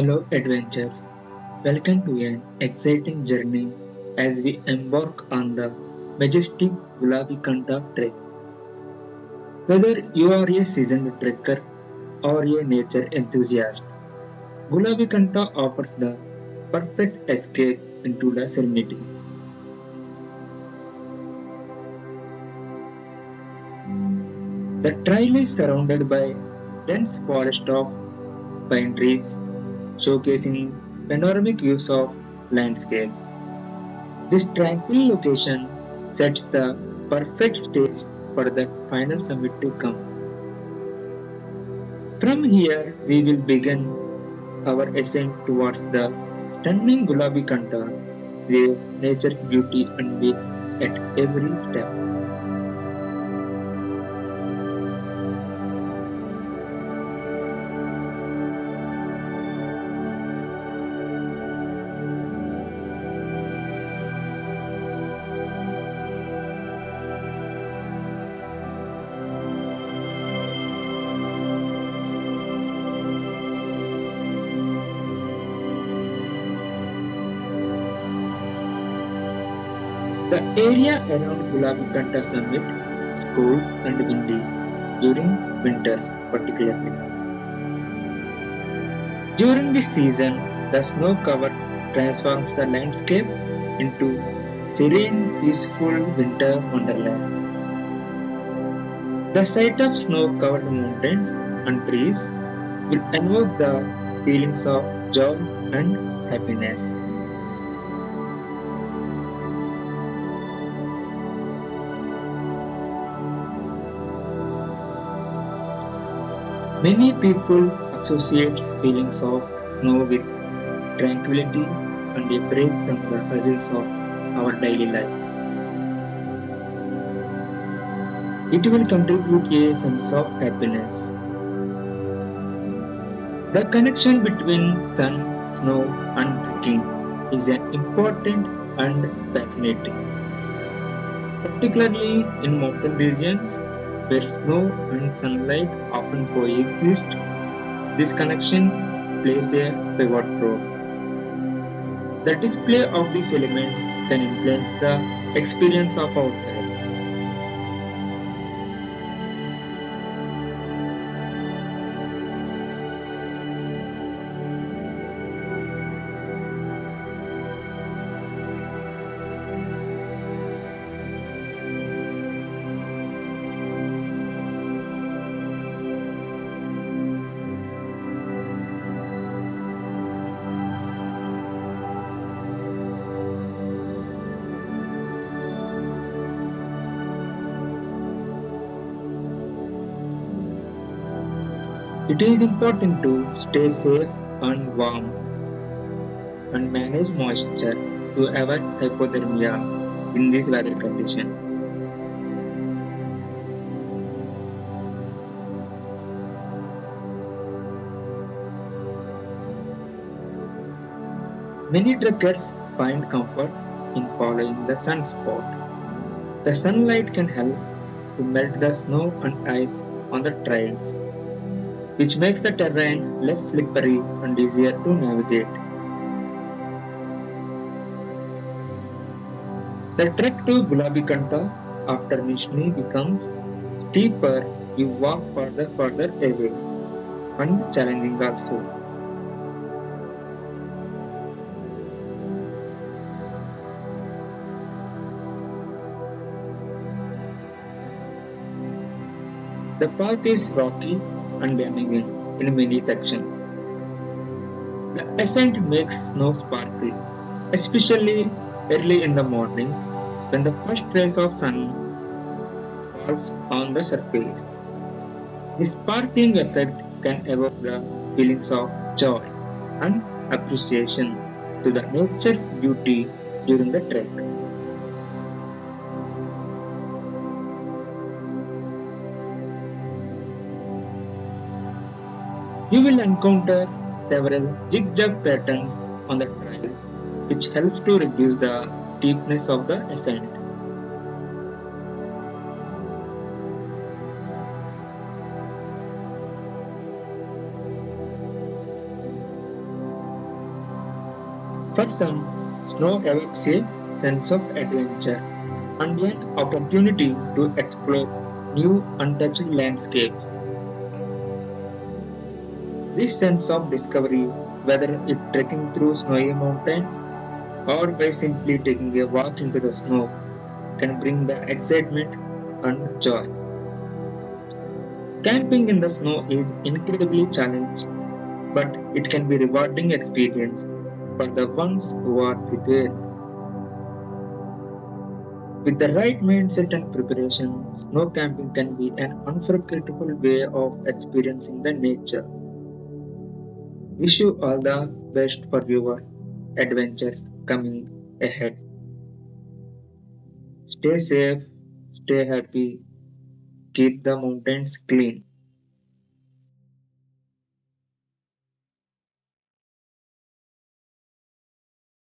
Hello adventurers, welcome to an exciting journey as we embark on the majestic Gulabi Kantha Trek. Whether you are a seasoned trekker or a nature enthusiast, Gulabi Kantha offers the perfect escape into the serenity. The trail is surrounded by dense forest of pine trees, showcasing panoramic views of landscape. This tranquil location sets the perfect stage for the final summit to come. From here, we will begin our ascent towards the stunning Gulabi Kantha, where nature's beauty unveils at every step. The area around Gulabi Kantha summit is cold and windy during winters particularly. During this season, the snow cover transforms the landscape into serene, peaceful winter wonderland. The sight of snow-covered mountains and trees will evoke the feelings of joy and happiness. Many people associate feelings of snow with tranquility and a break from the hustles of our daily life. It will contribute a sense of happiness. The connection between sun, snow, and trekking is an important and fascinating, particularly in mountain regions where snow and sunlight often coexist. This connection plays a pivot role. The display of these elements can influence the experience of our trek. It is important to stay safe and warm and manage moisture to avoid hypothermia in these weather conditions. Many trekkers find comfort in following the sun spot. The sunlight can help to melt the snow and ice on the trails, which makes the terrain less slippery and easier to navigate. The trek to Gulabi Kantha after Nishni becomes steeper. You walk further away and challenging also. The path is rocky and uneven in many sections. The ascent makes snow sparkle, especially early in the mornings when the first rays of sun falls on the surface. This sparkling effect can evoke the feelings of joy and appreciation to the nature's beauty during the trek. You will encounter several zigzag patterns on the trail, which helps to reduce the steepness of the ascent. For some, snow evokes a sense of adventure and an opportunity to explore new untouched landscapes. This sense of discovery, whether it's trekking through snowy mountains or by simply taking a walk into the snow, can bring the excitement and joy. Camping in the snow is incredibly challenging, but it can be a rewarding experience for the ones who are prepared. With the right mindset and preparation, snow camping can be an unforgettable way of experiencing the nature. Wish you all the best for your adventures coming ahead. Stay safe, stay happy, keep the mountains clean.